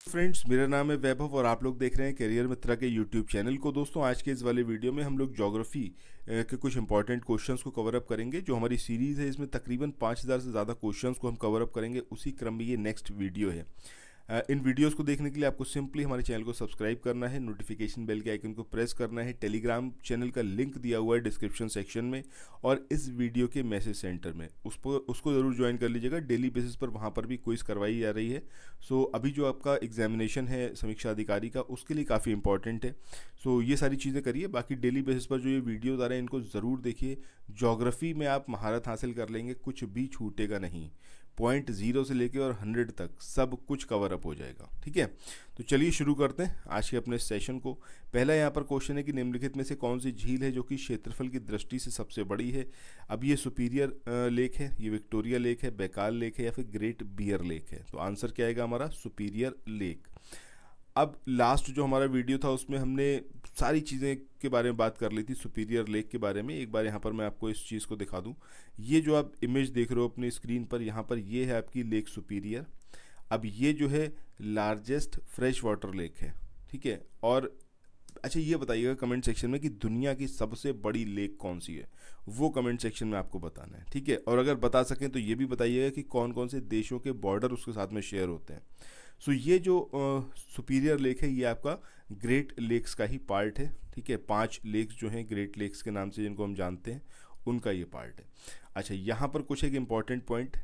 Friends, मेरा नाम है वैभव और आप लोग देख रहे हैं करियर मित्रा के यूट्यूब चैनल को। दोस्तों, आज के इस वाले वीडियो में हम लोग ज्योग्राफी के कुछ इंपॉर्टेंट क्वेश्चंस को कवर अप करेंगे। जो हमारी सीरीज़ है इसमें तकरीबन 5000 से ज़्यादा क्वेश्चंस को हम कवर अप करेंगे। उसी क्रम में ये नेक्स्ट वीडियो है। इन वीडियोस को देखने के लिए आपको सिंपली हमारे चैनल को सब्सक्राइब करना है, नोटिफिकेशन बेल के आइकन को प्रेस करना है। टेलीग्राम चैनल का लिंक दिया हुआ है डिस्क्रिप्शन सेक्शन में और इस वीडियो के मैसेज सेंटर में, उसको ज़रूर ज्वाइन कर लीजिएगा। डेली बेसिस पर वहाँ पर भी क्विज करवाई जा रही है। सो अभी जो आपका एग्जामिनेशन है समीक्षा अधिकारी का, उसके लिए काफ़ी इंपॉर्टेंट है। सो ये सारी चीज़ें करिए। बाकी डेली बेसिस पर जो ये वीडियोज़ आ रहे हैं इनको ज़रूर देखिए। ज्योग्राफी में आप महारत हासिल कर लेंगे, कुछ भी छूटेगा नहीं। पॉइंट 0 से लेके और 100 तक सब कुछ कवर अप हो जाएगा। ठीक है, तो चलिए शुरू करते हैं आज के अपने सेशन को। पहला यहाँ पर क्वेश्चन है कि निम्नलिखित में से कौन सी झील है जो कि क्षेत्रफल की दृष्टि से सबसे बड़ी है। अब ये सुपीरियर लेक है, ये विक्टोरिया लेक है, बैकाल लेक है या फिर ग्रेट बियर लेक है। तो आंसर क्या आएगा हमारा? Superior lake. अब लास्ट जो हमारा वीडियो था उसमें हमने सारी चीज़ें के बारे में बात कर ली थी, सुपीरियर लेक के बारे में। एक बार यहाँ पर मैं आपको इस चीज़ को दिखा दूँ। ये जो आप इमेज देख रहे हो अपनी स्क्रीन पर, यहाँ पर ये है आपकी लेक सुपीरियर। अब ये जो है लार्जेस्ट फ्रेश वाटर लेक है। ठीक है, और अच्छा ये बताइएगा कमेंट सेक्शन में कि दुनिया की सबसे बड़ी लेक कौन सी है। वो कमेंट सेक्शन में आपको बताना है। ठीक है, और अगर बता सकें तो ये भी बताइएगा कि कौन कौन से देशों के बॉर्डर उसके साथ में शेयर होते हैं। सो ये जो सुपीरियर लेक है ये आपका ग्रेट लेक्स का ही पार्ट है। ठीक है, 5 लेक्स जो हैं ग्रेट लेक्स के नाम से जिनको हम जानते हैं, उनका ये पार्ट है। अच्छा, यहाँ पर कुछ एक इम्पॉर्टेंट पॉइंट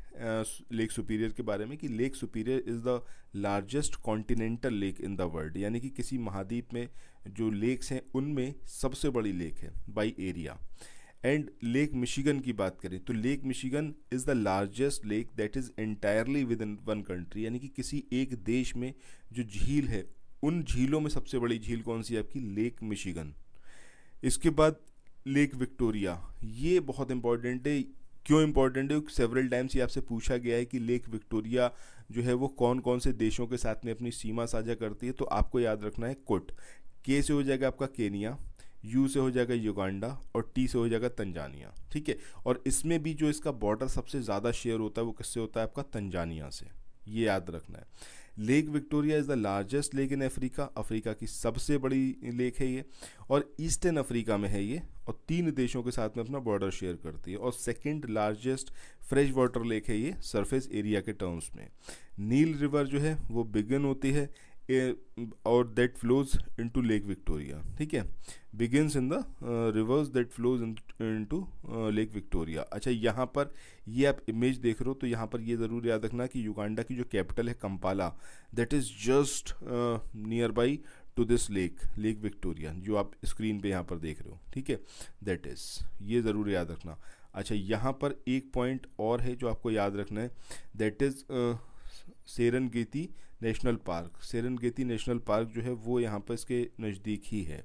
लेक सुपीरियर के बारे में कि lake superior is the largest continental lake in the world, यानी कि किसी महाद्वीप में जो लेक्स हैं उनमें सबसे बड़ी लेक है by area. And lake Michigan की बात करें तो lake Michigan is the largest lake that is entirely with in one country, यानी कि किसी एक देश में जो झील है उन झीलों में सबसे बड़ी झील कौन सी है? आपकी लेक मिशिगन। इसके बाद लेक विक्टोरिया, ये बहुत इंपॉर्टेंट है। क्यों इंपॉर्टेंट है? सेवरल टाइम्स ये आपसे पूछा गया है कि लेक विक्टोरिया जो है वो कौन कौन से देशों के साथ में अपनी सीमा साझा करती है। तो आपको याद रखना है कुट। के से हो जाएगा आपका केनिया, यू से हो जाएगा युगांडा और टी से हो जाएगा तंजानिया। ठीक है, और इसमें भी जो इसका बॉर्डर सबसे ज़्यादा शेयर होता है वो किससे होता है? आपका तंजानिया से। ये याद रखना है। Lake Victoria is the largest lake in Africa, Africa की सबसे बड़ी लेक है ये, और ईस्टर्न अफ्रीका में है ये, और 3 देशों के साथ में अपना बॉर्डर शेयर करती है। और second largest fresh water lake है ये सरफेस एरिया के टर्म्स में। नील रिवर जो है वो बिगिन होती है और that flows into lake Victoria. ठीक है, begins in the reverse that flows into lake Victoria. अच्छा, यहाँ पर ये आप इमेज देख रहे हो तो यहाँ पर ये ज़रूर याद रखना कि युगांडा की जो कैपिटल है Kampala, that is just near by two this lake, lake Victoria जो आप स्क्रीन पे यहाँ पर देख रहे हो। ठीक है, दैट इज़, ये ज़रूर याद रखना। अच्छा, यहाँ पर एक पॉइंट और है जो आपको याद रखना है, that is Serengeti National Park. Serengeti National Park जो है वो यहाँ पर इसके नज़दीक ही है।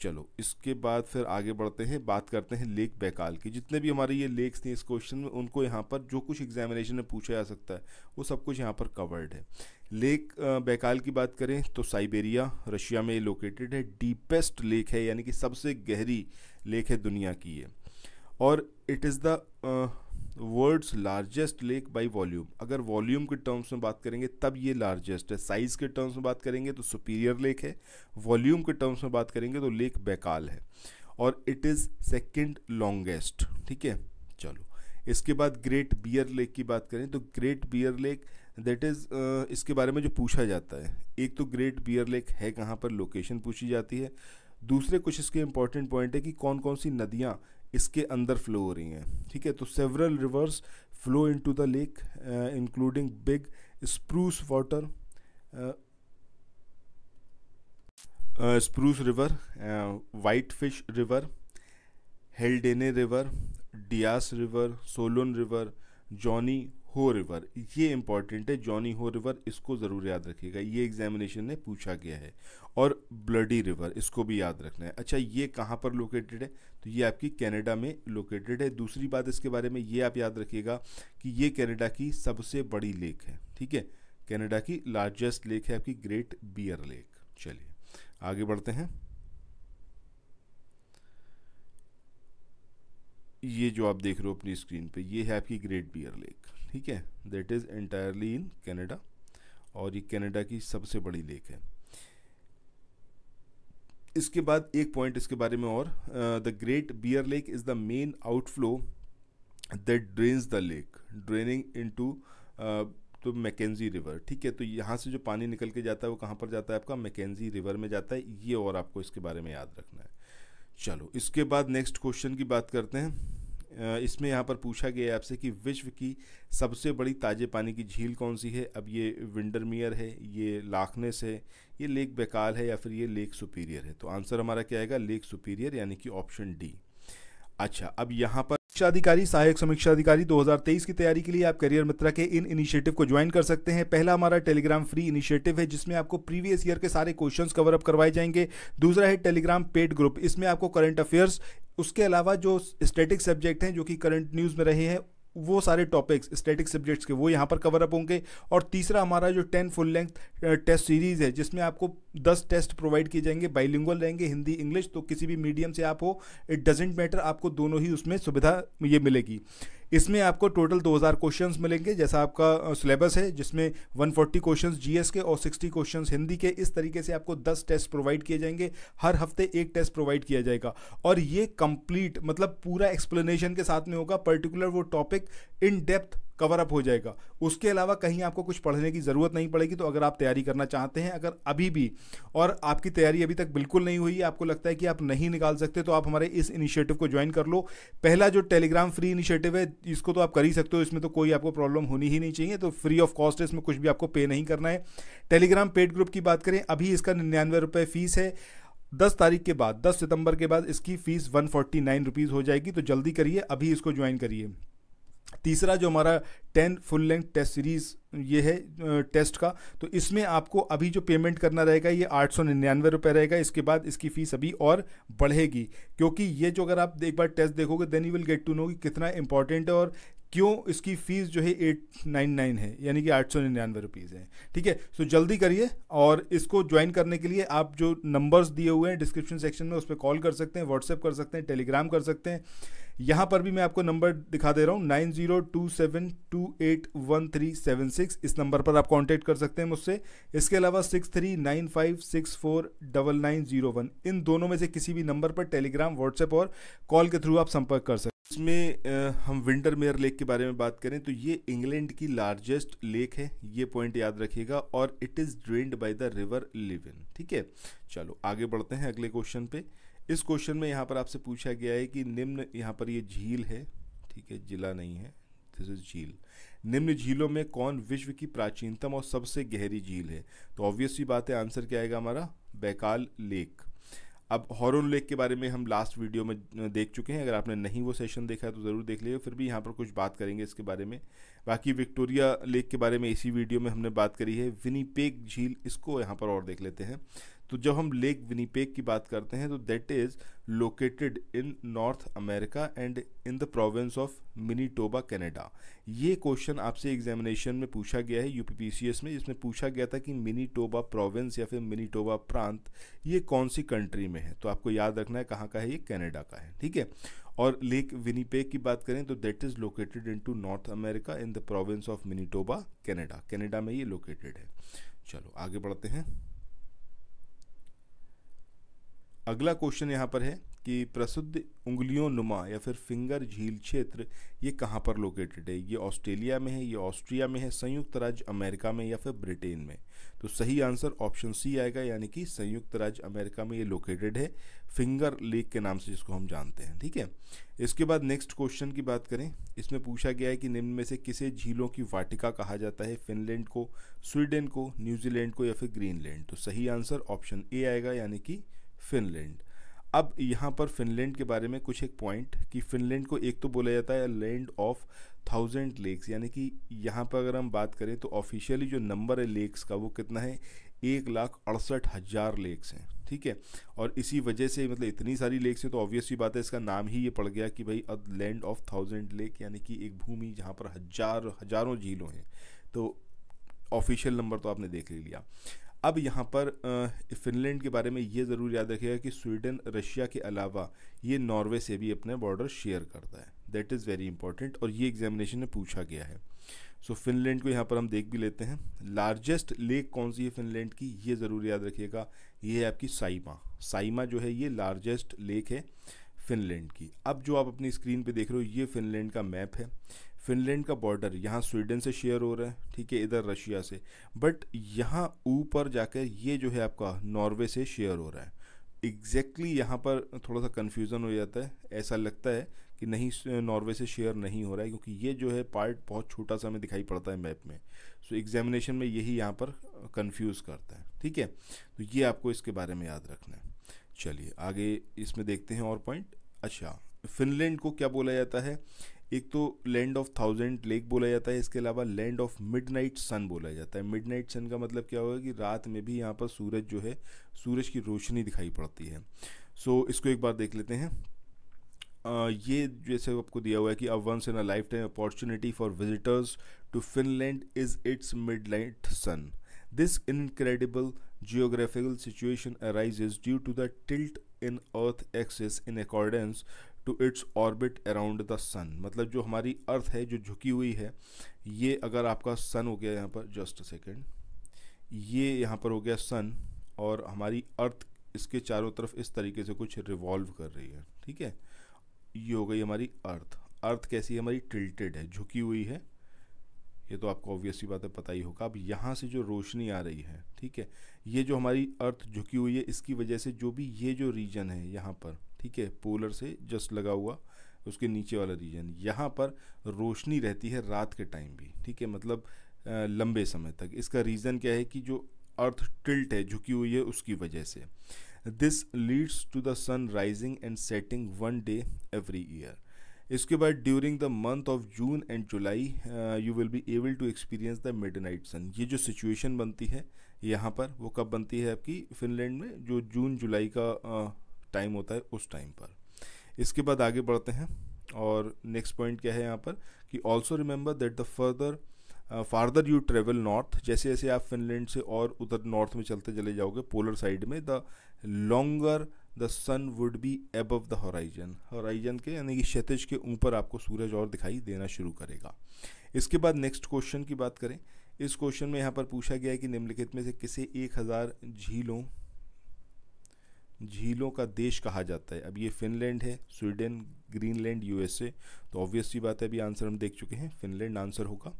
चलो, इसके बाद फिर आगे बढ़ते हैं, बात करते हैं लेक बैकाल की। जितने भी हमारे ये लेक्स थे इस क्वेश्चन में, उनको यहाँ पर जो कुछ एग्जामिनेशन में पूछा जा सकता है वो सब कुछ यहाँ पर कवर्ड है। लेक बैकाल की बात करें तो साइबेरिया रशिया में लोकेटेड है। डीपेस्ट लेक है, यानी कि सबसे गहरी लेक है दुनिया की ये, और it is the world's largest lake by volume. अगर वॉल्यूम के टर्म्स में बात करेंगे तब ये लार्जेस्ट है। साइज़ के टर्म्स में बात करेंगे तो सुपीरियर लेक है, वॉल्यूम के टर्म्स में बात करेंगे तो लेक बैकाल है, और इट इज़ सेकंड लॉन्गेस्ट। ठीक है, चलो इसके बाद ग्रेट बियर लेक की बात करें तो Great Bear Lake that is इसके बारे में जो पूछा जाता है, एक तो ग्रेट बियर लेक है कहाँ पर, लोकेशन पूछी जाती है। दूसरे कुछ इसके इंपॉर्टेंट पॉइंट है कि कौन कौन सी नदियाँ इसके अंदर फ्लो हो रही हैं। ठीक है, तो several rivers flow into the lake including Big Spruce water, Spruce river, White Fish river, Heldene river, Dias river, Solon river, Johnny Ho river. ये इंपॉर्टेंट है, जॉनी हो रिवर, इसको ज़रूर याद रखिएगा, ये एग्जामिनेशन में पूछा गया है। और ब्लडी रिवर, इसको भी याद रखना है। अच्छा, ये कहाँ पर लोकेटेड है? तो ये आपकी कनाडा में लोकेटेड है। दूसरी बात इसके बारे में ये आप याद रखिएगा कि ये कनाडा की सबसे बड़ी लेक है। ठीक है, कनाडा की लार्जेस्ट लेक है आपकी ग्रेट बियर लेक। चलिए आगे बढ़ते हैं। ये जो आप देख रहे हो अपनी स्क्रीन पे, ये है आपकी ग्रेट बियर लेक। ठीक है, that is entirely in Canada, और ये कनाडा की सबसे बड़ी लेक है। इसके बाद एक पॉइंट इसके बारे में और, the Great Bear Lake is the main outflow that drains the lake draining into to Mackenzie River. ठीक है, तो यहाँ से जो पानी निकल के जाता है वो कहाँ पर जाता है, आपका मैकेंजी रिवर में जाता है। ये और आपको इसके बारे में याद रखना है। चलो इसके बाद नेक्स्ट क्वेश्चन की बात करते हैं। इसमें यहाँ पर पूछा गया है आपसे कि विश्व की सबसे बड़ी ताजे पानी की झील कौन सी है। अब ये विंडरमियर है, ये लाखनेस है, ये लेक बैकाल है, या फिर ये लेक सुपीरियर है। तो आंसर हमारा क्या आएगा, लेक सुपीरियर, यानी कि ऑप्शन डी। अच्छा, अब यहाँ पर समीक्षा अधिकारी, सहायक समीक्षा अधिकारी 2023 की तैयारी के लिए आप करियर मित्रा के इन इनिशिएटिव को ज्वाइन कर सकते हैं। पहला हमारा टेलीग्राम फ्री इनिशिएटिव है जिसमें आपको प्रीवियस ईयर के सारे क्वेश्चंस कवर अप करवाए जाएंगे। दूसरा है टेलीग्राम पेड ग्रुप, इसमें आपको करंट अफेयर्स, उसके अलावा जो स्टैटिक सब्जेक्ट हैं जो कि करंट न्यूज़ में रहे हैं वो सारे टॉपिक्स स्टैटिक सब्जेक्ट्स के वो यहाँ पर कवर अप होंगे। और तीसरा हमारा जो 10 फुल लेंथ टेस्ट सीरीज़ है जिसमें आपको 10 टेस्ट प्रोवाइड किए जाएंगे, बाइलिंगुअल रहेंगे, हिंदी इंग्लिश, तो किसी भी मीडियम से आप हो, इट डजेंट मैटर, आपको दोनों ही उसमें सुविधा ये मिलेगी। इसमें आपको टोटल 2000 क्वेश्चंस मिलेंगे जैसा आपका सिलेबस है, जिसमें 140 क्वेश्चंस जीएस के और 60 क्वेश्चंस हिंदी के। इस तरीके से आपको 10 टेस्ट प्रोवाइड किए जाएंगे, हर हफ्ते एक टेस्ट प्रोवाइड किया जाएगा और ये कंप्लीट मतलब पूरा एक्सप्लेनेशन के साथ में होगा। पर्टिकुलर वो topic in depth cover up हो जाएगा। उसके अलावा कहीं आपको कुछ पढ़ने की ज़रूरत नहीं पड़ेगी। तो अगर आप तैयारी करना चाहते हैं, अगर अभी भी और आपकी तैयारी अभी तक बिल्कुल नहीं हुई है, आपको लगता है कि आप नहीं निकाल सकते, तो आप हमारे इस इनिशिएटिव को ज्वाइन कर लो। पहला जो टेलीग्राम फ्री इनिशिएटिव है इसको तो आप कर ही सकते हो, इसमें तो कोई आपको प्रॉब्लम होनी ही नहीं चाहिए। तो फ्री ऑफ कॉस्ट है, इसमें कुछ भी आपको पे नहीं करना है। टेलीग्राम पेड ग्रुप की बात करें, अभी इसका 99 रुपये फीस है। 10 तारीख के बाद, 10 सितंबर के बाद इसकी फ़ीस 149 रुपीज़ हो जाएगी। तो जल्दी करिए, अभी इसको ज्वाइन करिए। तीसरा जो हमारा 10 फुल लेंथ टेस्ट सीरीज़ ये है टेस्ट का, तो इसमें आपको अभी जो पेमेंट करना रहेगा ये 899 रुपये रहेगा। इसके बाद इसकी फ़ीस अभी और बढ़ेगी, क्योंकि ये जो अगर आप एक बार टेस्ट देखोगे then you will get to know कि कितना इंपॉर्टेंट है और क्यों इसकी फ़ीस जो है 899 है, यानी कि 899 रुपीज़ है। ठीक है, सो जल्दी करिए। और इसको ज्वाइन करने के लिए आप जो नंबर्स दिए हुए हैं डिस्क्रिप्शन सेक्शन में उस पर कॉल कर सकते हैं, व्हाट्सएप कर सकते हैं, टेलीग्राम कर सकते हैं। यहाँ पर भी मैं आपको नंबर दिखा दे रहा हूँ 9027281376। इस नंबर पर आप कांटेक्ट कर सकते हैं मुझसे। इसके अलावा 6395649901, इन दोनों में से किसी भी नंबर पर टेलीग्राम, व्हाट्सएप और कॉल के थ्रू आप संपर्क कर सकते हैं। इसमें हम विंडरमेयर लेक के बारे में बात करें तो ये इंग्लैंड की लार्जेस्ट लेक है, ये पॉइंट याद रखिएगा, और it is drained by the river Liven. ठीक है, चलो आगे बढ़ते हैं अगले क्वेश्चन पे। इस क्वेश्चन में यहाँ पर आपसे पूछा गया है कि निम्न, यहाँ पर ये झील है, ठीक है, जिला नहीं है, दिस इज झील। निम्न झीलों में कौन विश्व की प्राचीनतम और सबसे गहरी झील है। तो ऑब्वियस सी बात है, आंसर क्या आएगा हमारा, बैकाल लेक। अब हॉरन लेक के बारे में हम लास्ट वीडियो में देख चुके हैं, अगर आपने नहीं वो सेशन देखा है तो ज़रूर देख लीजिए, फिर भी यहाँ पर कुछ बात करेंगे इसके बारे में। बाकी विक्टोरिया लेक के बारे में इसी वीडियो में हमने बात करी है। विनीपेग झील, इसको यहाँ पर और देख लेते हैं। तो जब हम लेक विनीपेग की बात करते हैं तो that is located in North America and in the province of Manitoba Canada. ये क्वेश्चन आपसे एग्जामिनेशन में पूछा गया है यूपीपीसीएस में, जिसमें पूछा गया था कि मिनीटोबा प्रोविंस या फिर मिनीटोबा प्रांत ये कौन सी कंट्री में है। तो आपको याद रखना है कहाँ का है, ये कनाडा का है। ठीक है, और लेक विनीपेग की बात करें तो that is located into North America in the province of Manitoba Canada, Canada में ये लोकेटेड है। चलो आगे बढ़ते हैं। अगला क्वेश्चन यहाँ पर है कि प्रसिद्ध उंगलियों नुमा या फिर फिंगर झील क्षेत्र ये कहाँ पर लोकेटेड है। ये ऑस्ट्रेलिया में है, ये ऑस्ट्रिया में है, संयुक्त राज्य अमेरिका में या फिर ब्रिटेन में। तो सही आंसर ऑप्शन सी आएगा, यानी कि संयुक्त राज्य अमेरिका में ये लोकेटेड है, फिंगर लेक के नाम से जिसको हम जानते हैं। ठीक है, इसके बाद नेक्स्ट क्वेश्चन की बात करें। इसमें पूछा गया है कि निम्न में से किसे झीलों की वाटिका कहा जाता है, फिनलैंड को, स्वीडन को, न्यूजीलैंड को या फिर ग्रीनलैंड। तो सही आंसर ऑप्शन ए आएगा, यानी कि फिनलैंड। अब यहाँ पर फिनलैंड के बारे में कुछ एक पॉइंट कि फिनलैंड को एक तो बोला जाता है लैंड ऑफ 1000 लेक्स, यानी कि यहाँ पर अगर हम बात करें तो ऑफिशियली जो नंबर है लेक्स का वो कितना है, 1,68,000 लेक्स हैं। ठीक है, और इसी वजह से मतलब इतनी सारी लेक्स हैं तो ऑब्वियस सी बात है इसका नाम ही ये पड़ गया कि भाई लैंड ऑफ 1000 लेक, यानी कि एक भूमि जहाँ पर हजारों झीलों हैं। तो ऑफिशियल नंबर तो आपने देख ही लिया। अब यहाँ पर फिनलैंड के बारे में ये ज़रूर याद रखिएगा कि स्वीडन रशिया के अलावा ये नॉर्वे से भी अपने बॉर्डर शेयर करता है, दैट इज़ वेरी इंपॉर्टेंट, और ये एग्जामिनेशन में पूछा गया है। सो फिनलैंड को यहाँ पर हम देख भी लेते हैं। लार्जेस्ट लेक कौन सी है फिनलैंड की, ये ज़रूर याद रखिएगा, ये है आपकी साइमा। साइमा जो है ये लार्जेस्ट लेक है फिनलैंड की। अब जो आप अपनी स्क्रीन पे देख रहे हो ये फिनलैंड का मैप है। फिनलैंड का बॉर्डर यहाँ स्वीडन से शेयर हो रहा है, ठीक है, इधर रशिया से, बट यहाँ ऊपर जाकर ये जो है आपका नॉर्वे से शेयर हो रहा है। एग्जैक्टली यहाँ पर थोड़ा सा कन्फ्यूज़न हो जाता है, ऐसा लगता है कि नहीं नॉर्वे से शेयर नहीं हो रहा है, क्योंकि ये जो है पार्ट बहुत छोटा सा हमें दिखाई पड़ता है मैप में। सो एग्जामिनेशन में यही यहाँ पर कंफ्यूज करता है, ठीक है। तो ये आपको इसके बारे में याद रखना है। चलिए आगे इसमें देखते हैं और पॉइंट। अच्छा, फिनलैंड को क्या बोला जाता है, एक तो लैंड ऑफ 1000 लेक बोला जाता है, इसके अलावा लैंड ऑफ मिडनाइट सन बोला जाता है। मिडनाइट सन का मतलब क्या होगा कि रात में भी यहाँ पर सूरज जो है, सूरज की रोशनी दिखाई पड़ती है। सो इसको एक बार देख लेते हैं। ये जैसे आपको दिया हुआ है कि a once in a life time opportunity for visitors to Finland is it's midnight sun. This incredible geographical situation arises due to the tilt in earth axis in accordance to its orbit around the sun। मतलब जो हमारी अर्थ है जो झुकी हुई है, ये अगर आपका सन हो गया यहाँ पर, जस्ट अ सेकेंड, ये यहाँ पर हो गया सन, और हमारी अर्थ इसके चारों तरफ इस तरीके से कुछ रिवॉल्व कर रही है, ठीक है। ये हो गई हमारी अर्थ। अर्थ कैसी है हमारी, टिल्टेड है, झुकी हुई है, ये तो आपको ऑब्वियसली बात है, पता ही होगा। अब यहाँ से जो रोशनी आ रही है, ठीक है, ये जो हमारी अर्थ झुकी हुई है, इसकी वजह से जो भी ये जो रीजन है यहाँ पर, ठीक है, पोलर से जस्ट लगा हुआ उसके नीचे वाला रीजन, यहाँ पर रोशनी रहती है रात के टाइम भी, ठीक है, मतलब लंबे समय तक। इसका रीज़न क्या है कि जो अर्थ टिल्ट है, झुकी हुई है, उसकी वजह से। This leads to the sun rising and setting one day every year. इसके बाद during the month of June and July you will be able to experience the midnight sun. ये जो सिचुएशन बनती है यहाँ पर, वो कब बनती है आपकी फिनलैंड में, जो जून जुलाई का टाइम होता है उस टाइम पर। इसके बाद आगे बढ़ते हैं, और नेक्स्ट पॉइंट क्या है यहाँ पर कि also remember that the farther you travel north, जैसे जैसे आप फिनलैंड से और उधर नॉर्थ में चलते चले जाओगे पोलर साइड में, the longer the sun would be above the horizon. Horizon के यानी कि क्षितिज के ऊपर आपको सूरज और दिखाई देना शुरू करेगा। इसके बाद नेक्स्ट क्वेश्चन की बात करें। इस क्वेश्चन में यहाँ पर पूछा गया है कि निम्नलिखित में से किसे 1000 झीलों का देश कहा जाता है। अब ये फिनलैंड है, स्वीडन, ग्रीनलैंड, यूएसए, तो ऑब्वियसली बात है, अभी आंसर हम देख चुके हैं, फिनलैंड आंसर होगा।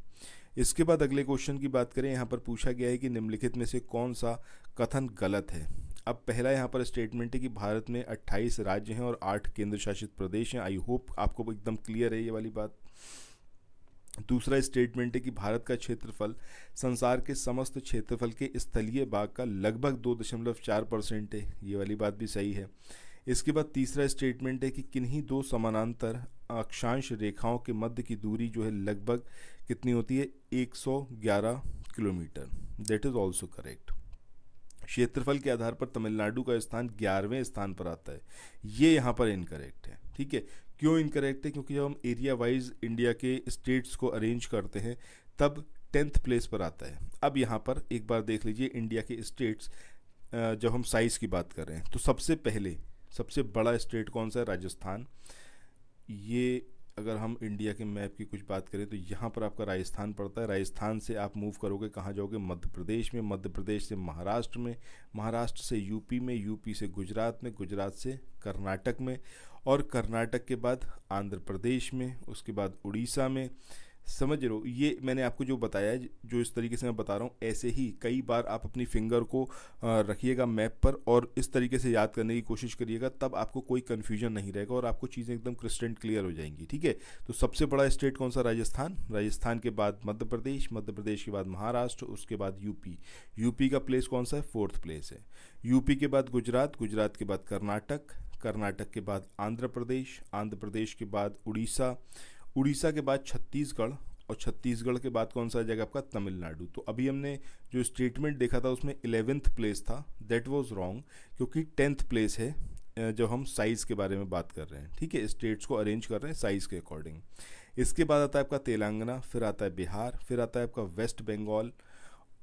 इसके बाद अगले क्वेश्चन की बात करें, यहाँ पर पूछा गया है कि निम्नलिखित में से कौन सा कथन गलत है। अब पहला यहाँ पर स्टेटमेंट है कि भारत में 28 राज्य हैं और 8 केंद्र शासित प्रदेश हैं। आई होप आपको एकदम क्लियर है ये वाली बात। दूसरा स्टेटमेंट है कि भारत का क्षेत्रफल संसार के समस्त क्षेत्रफल के स्थलीय भाग का लगभग 2.4% है। ये वाली बात भी सही है। इसके बाद तीसरा स्टेटमेंट है कि किन्हीं दो समानांतर अक्षांश रेखाओं के मध्य की दूरी जो है लगभग कितनी होती है, 111 kilometre. That is also correct. क्षेत्रफल के आधार पर तमिलनाडु का स्थान 11वें स्थान पर आता है, ये यहाँ पर इनकरेक्ट है, ठीक है। क्यों इनकरेक्ट है, क्योंकि जब हम एरिया वाइज इंडिया के स्टेट्स को अरेंज करते हैं तब 10th प्लेस पर आता है। अब यहाँ पर एक बार देख लीजिए इंडिया के स्टेट्स, जब हम साइज़ की बात कर रहे हैं तो सबसे पहले सबसे बड़ा स्टेट कौन सा है, राजस्थान। ये अगर हम इंडिया के मैप की कुछ बात करें तो यहाँ पर आपका राजस्थान पड़ता है। राजस्थान से आप मूव करोगे कहाँ जाओगे, मध्य प्रदेश में, मध्य प्रदेश से महाराष्ट्र में, महाराष्ट्र से यूपी में, यूपी से गुजरात में, गुजरात से कर्नाटक में, और कर्नाटक के बाद आंध्र प्रदेश में, उसके बाद उड़ीसा में। समझ रहे हो, ये मैंने आपको जो बताया है, जो इस तरीके से मैं बता रहा हूँ, ऐसे ही कई बार आप अपनी फिंगर को रखिएगा मैप पर और इस तरीके से याद करने की कोशिश करिएगा, तब आपको कोई कन्फ्यूजन नहीं रहेगा और आपको चीज़ें एकदम क्रिस्टल क्लियर हो जाएंगी, ठीक है। तो सबसे बड़ा स्टेट कौन सा, राजस्थान। राजस्थान के बाद मध्य प्रदेश, मध्य प्रदेश के बाद महाराष्ट्र, उसके बाद यूपी। यूपी का प्लेस कौन सा है, 4th प्लेस है। यूपी के बाद गुजरात, गुजरात के बाद कर्नाटक, कर्नाटक के बाद आंध्र प्रदेश, आंध्र प्रदेश के बाद उड़ीसा, उड़ीसा के बाद छत्तीसगढ़, और छत्तीसगढ़ के बाद कौन सा जगह आपका, तमिलनाडु। तो अभी हमने जो स्टेटमेंट देखा था उसमें 11th प्लेस था, दैट वाज रॉन्ग, क्योंकि 10th प्लेस है जब हम साइज़ के बारे में बात कर रहे हैं, ठीक है, स्टेट्स को अरेंज कर रहे हैं साइज़ के अकॉर्डिंग। इसके बाद आता है आपका तेलंगाना, फिर आता है बिहार, फिर आता है आपका वेस्ट बंगाल,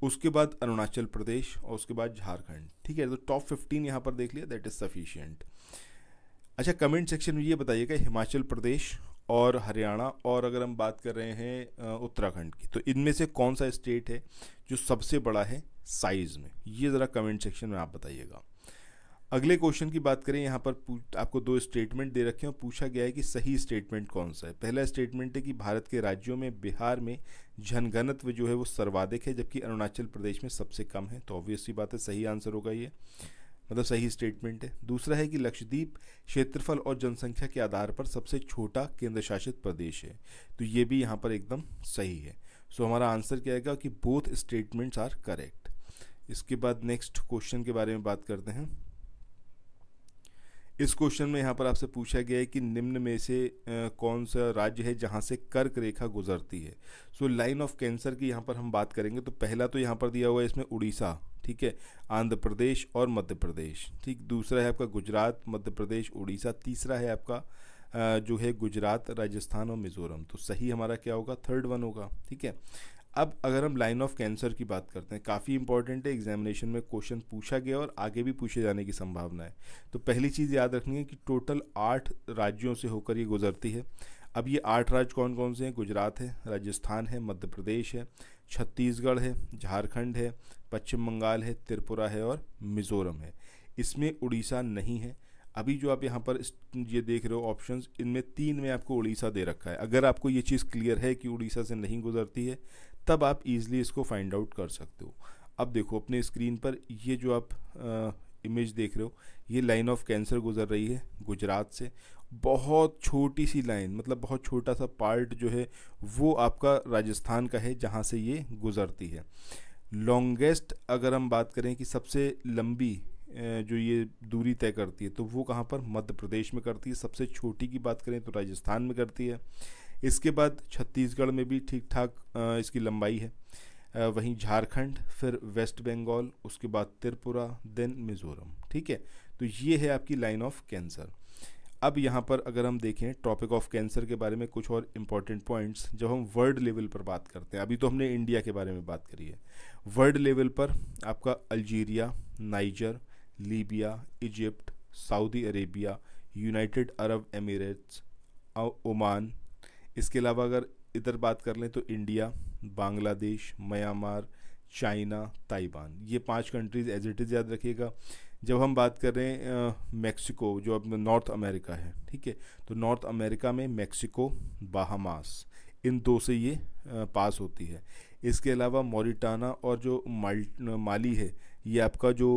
उसके बाद अरुणाचल प्रदेश, और उसके बाद झारखंड, ठीक है। तो टॉप 15 यहाँ पर देख लिया, दैट इज़ सफिशियंट। अच्छा, कमेंट सेक्शन में ये बताइएगा हिमाचल प्रदेश और हरियाणा, और अगर हम बात कर रहे हैं उत्तराखंड की, तो इनमें से कौन सा स्टेट है जो सबसे बड़ा है साइज़ में, ये ज़रा कमेंट सेक्शन में आप बताइएगा। अगले क्वेश्चन की बात करें, यहाँ पर आपको दो स्टेटमेंट दे रखे हैं और पूछा गया है कि सही स्टेटमेंट कौन सा है। पहला स्टेटमेंट है कि भारत के राज्यों में बिहार में जनघनत्व जो है वो सर्वाधिक है, जबकि अरुणाचल प्रदेश में सबसे कम है। तो ऑब्वियस सी बात है, सही आंसर होगा ये, मतलब सही स्टेटमेंट है। दूसरा है कि लक्षद्वीप क्षेत्रफल और जनसंख्या के आधार पर सबसे छोटा केंद्र शासित प्रदेश है। तो ये भी यहाँ पर एकदम सही है। सो हमारा आंसर क्या आएगा कि बोथ स्टेटमेंट्स आर करेक्ट। इसके बाद नेक्स्ट क्वेश्चन के बारे में बात करते हैं। इस क्वेश्चन में यहाँ पर आपसे पूछा गया है कि निम्न में से कौन सा राज्य है जहाँ से कर्क रेखा गुजरती है। सो लाइन ऑफ कैंसर की यहाँ पर हम बात करेंगे तो पहला तो यहाँ पर दिया हुआ है इसमें उड़ीसा, ठीक है, आंध्र प्रदेश और मध्य प्रदेश, ठीक। दूसरा है आपका गुजरात, मध्य प्रदेश, उड़ीसा। तीसरा है आपका जो है गुजरात, राजस्थान और मिजोरम। तो सही हमारा क्या होगा, थर्ड वन होगा, ठीक है। अब अगर हम लाइन ऑफ कैंसर की बात करते हैं, काफ़ी इंपॉर्टेंट है, एग्जामिनेशन में क्वेश्चन पूछा गया और आगे भी पूछे जाने की संभावना है। तो पहली चीज़ याद रखनी है कि टोटल 8 राज्यों से होकर ये गुजरती है। अब ये 8 राज्य कौन कौन से हैं, गुजरात है, राजस्थान है, मध्य प्रदेश है, छत्तीसगढ़ है, झारखंड है, पश्चिम बंगाल है, त्रिपुरा है और मिज़ोरम है। इसमें उड़ीसा नहीं है। अभी जो आप यहाँ पर ये देख रहे हो ऑप्शंस, इनमें 3 में आपको उड़ीसा दे रखा है। अगर आपको ये चीज़ क्लियर है कि उड़ीसा से नहीं गुजरती है, तब आप इजीली इसको फाइंड आउट कर सकते हो। अब देखो अपने स्क्रीन पर ये जो आप इमेज देख रहे हो, ये लाइन ऑफ कैंसर गुजर रही है गुजरात से। बहुत छोटी सी लाइन, मतलब बहुत छोटा सा पार्ट जो है वो आपका राजस्थान का है जहाँ से ये गुजरती है। लॉन्गेस्ट अगर हम बात करें कि सबसे लंबी जो ये दूरी तय करती है, तो वो कहाँ पर, मध्य प्रदेश में करती है। सबसे छोटी की बात करें तो राजस्थान में करती है। इसके बाद छत्तीसगढ़ में भी ठीक ठाक इसकी लंबाई है। वहीं झारखंड, फिर वेस्ट बंगाल, उसके बाद त्रिपुरा, देन मिज़ोरम, ठीक है। तो ये है आपकी लाइन ऑफ कैंसर। अब यहाँ पर अगर हम देखें टॉपिक ऑफ कैंसर के बारे में कुछ और इम्पॉर्टेंट पॉइंट्स, जब हम वर्ल्ड लेवल पर बात करते हैं, अभी तो हमने इंडिया के बारे में बात करी है, वर्ल्ड लेवल पर आपका Algeria, niger, Libya, Egypt, Saudi Arabia, United Arab Emirates, Oman. इसके अलावा अगर इधर बात कर लें तो India, Bangladesh, Myanmar, China, Taiwan. ये 5 कंट्रीज़ एज इट इज़ याद रखिएगा। जब हम बात कर रहे हैं मैक्सिको, जो अपना नॉर्थ अमेरिका है, ठीक है, तो नॉर्थ अमेरिका में मैक्सिको, बाहामास, इन 2 से ये पास होती है। इसके अलावा मॉरिटाना और जो माली है, ये आपका जो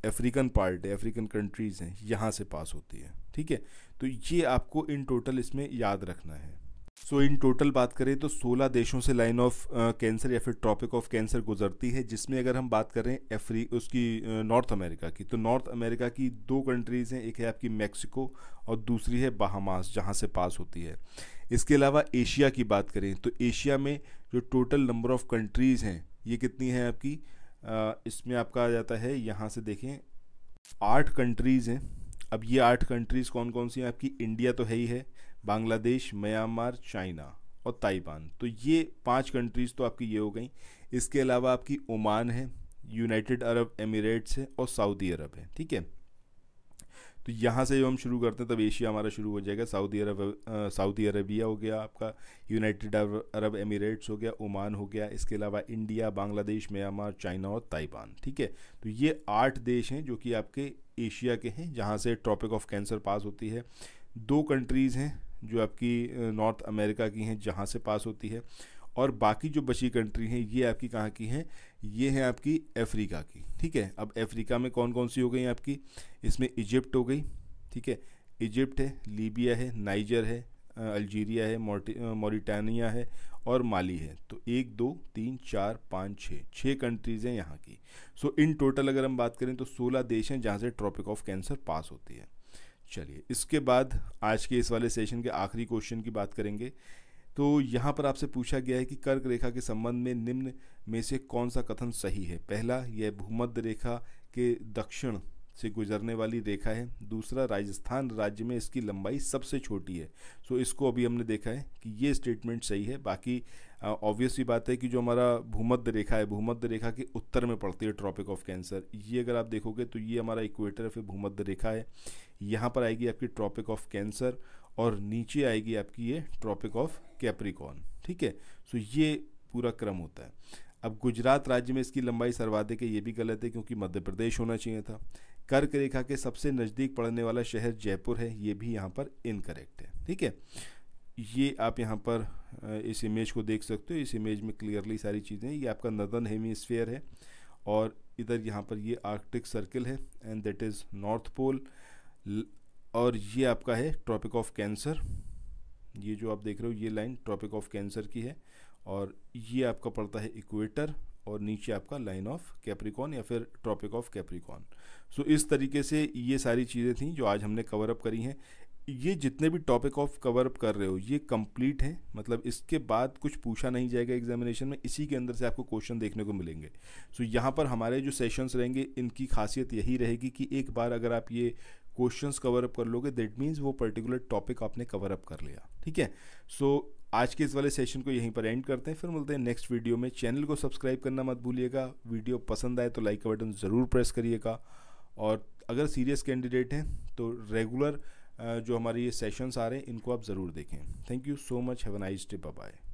अफ्रीकन पार्ट है, अफ्रीकन कंट्रीज़ हैं, यहाँ से पास होती है, ठीक है। तो ये आपको इन टोटल इसमें याद रखना है। सो इन टोटल बात करें तो 16 देशों से लाइन ऑफ कैंसर या फिर ट्रॉपिक ऑफ कैंसर गुजरती है, जिसमें अगर हम बात करें उसकी नॉर्थ अमेरिका की, तो नॉर्थ अमेरिका की 2 कंट्रीज़ हैं, एक है आपकी मैक्सिको और दूसरी है बाहामास, जहाँ से पास होती है। इसके अलावा एशिया की बात करें तो एशिया में जो टोटल नंबर ऑफ कंट्रीज़ हैं, ये कितनी हैं आपकी, इसमें आपका आ जाता है, यहाँ से देखें 8 कंट्रीज़ हैं। अब ये 8 कंट्रीज़ कौन कौन सी हैं आपकी, इंडिया तो है ही है, बांग्लादेश, म्यांमार, चाइना और ताइवान। तो ये 5 कंट्रीज़ तो आपकी ये हो गई। इसके अलावा आपकी ओमान है, यूनाइटेड अरब एमिरेट्स है और सऊदी अरब है, ठीक है। तो यहाँ से जब हम शुरू करते हैं तब एशिया हमारा शुरू हो जाएगा। सऊदी अरबिया हो गया आपका, यूनाइटेड अरब एमिरेट्स हो गया, ओमान हो गया, इसके अलावा इंडिया, बांग्लादेश, म्यांमार, चाइना और ताइवान, ठीक है। तो ये 8 देश हैं जो कि आपके एशिया के हैं, जहाँ से ट्रॉपिक ऑफ कैंसर पास होती है। 2 कंट्रीज़ हैं जो आपकी नॉर्थ अमेरिका की हैं, जहाँ से पास होती है, और बाकी जो बची कंट्री हैं ये आपकी कहाँ की हैं, ये हैं आपकी अफ्रीका की, ठीक है। अब अफ्रीका में कौन कौन सी हो गई आपकी, इसमें इजिप्ट हो गई, ठीक है, इजिप्ट है, लीबिया है, नाइजर है, अल्जीरिया है, मॉरिटानिया है और माली है। तो 1 2 3 4 5 6 कंट्रीज़ हैं यहाँ की। सो इन टोटल अगर हम बात करें तो 16 देश हैं जहाँ से ट्रॉपिक ऑफ कैंसर पास होती है। चलिए, इसके बाद आज के इस वाले सेशन के आखिरी क्वेश्चन की बात करेंगे। तो यहाँ पर आपसे पूछा गया है कि कर्क रेखा के संबंध में निम्न में से कौन सा कथन सही है। पहला, यह भूमध्य रेखा के दक्षिण से गुजरने वाली रेखा है। दूसरा, राजस्थान राज्य में इसकी लंबाई सबसे छोटी है। सो इसको अभी हमने देखा है कि ये स्टेटमेंट सही है। बाकी ऑब्वियस सी बात है कि जो हमारा भूमध्य रेखा है, भूमध्य रेखा के उत्तर में पड़ती है ट्रॉपिक ऑफ कैंसर। ये अगर आप देखोगे तो ये हमारा इक्वेटर है, फिर भूमध्य रेखा है, यहाँ पर आएगी आपकी ट्रॉपिक ऑफ कैंसर, और नीचे आएगी आपकी ये ट्रॉपिक ऑफ कैप्रिकॉर्न। ठीक है, सो ये पूरा क्रम होता है। अब गुजरात राज्य में इसकी लंबाई सर्वाधिक है, ये भी गलत है क्योंकि मध्य प्रदेश होना चाहिए था। कर्क रेखा के सबसे नज़दीक पड़ने वाला शहर जयपुर है, ये भी यहाँ पर इनकरेक्ट है। ठीक है, ये आप यहाँ पर इस इमेज को देख सकते हो। इस इमेज में क्लियरली सारी चीज़ें, ये आपका नॉर्दर्न हेमीस्फीयर है और इधर यहाँ पर ये आर्कटिक सर्किल है and that is North Pole. और ये आपका है ट्रॉपिक ऑफ कैंसर, ये जो आप देख रहे हो ये लाइन ट्रॉपिक ऑफ कैंसर की है, और ये आपका पड़ता है इक्वेटर, और नीचे आपका लाइन ऑफ कैप्रिकॉर्न या फिर ट्रॉपिक ऑफ कैप्रिकॉर्न। सो इस तरीके से ये सारी चीज़ें थी जो आज हमने कवर अप करी हैं। ये जितने भी टॉपिक ऑफ कवर अप कर रहे हो ये कंप्लीट है, मतलब इसके बाद कुछ पूछा नहीं जाएगा एग्जामिनेशन में, इसी के अंदर से आपको क्वेश्चन देखने को मिलेंगे। सो यहाँ पर हमारे जो सेशंस रहेंगे इनकी खासियत यही रहेगी कि एक बार अगर आप ये क्वेश्चंस कवर अप कर लोगे दैट मीन्स वो पर्टिकुलर टॉपिक आपने कवर अप कर लिया। ठीक है, सो आज के इस वाले सेशन को यहीं पर एंड करते हैं, फिर मिलते हैं नेक्स्ट वीडियो में। चैनल को सब्सक्राइब करना मत भूलिएगा, वीडियो पसंद आए तो लाइक का बटन ज़रूर प्रेस करिएगा, और अगर सीरियस कैंडिडेट हैं तो रेगुलर जो हमारे ये सेशंस आ रहे हैं इनको आप ज़रूर देखें। Thank you so much, have a nice day, bye bye.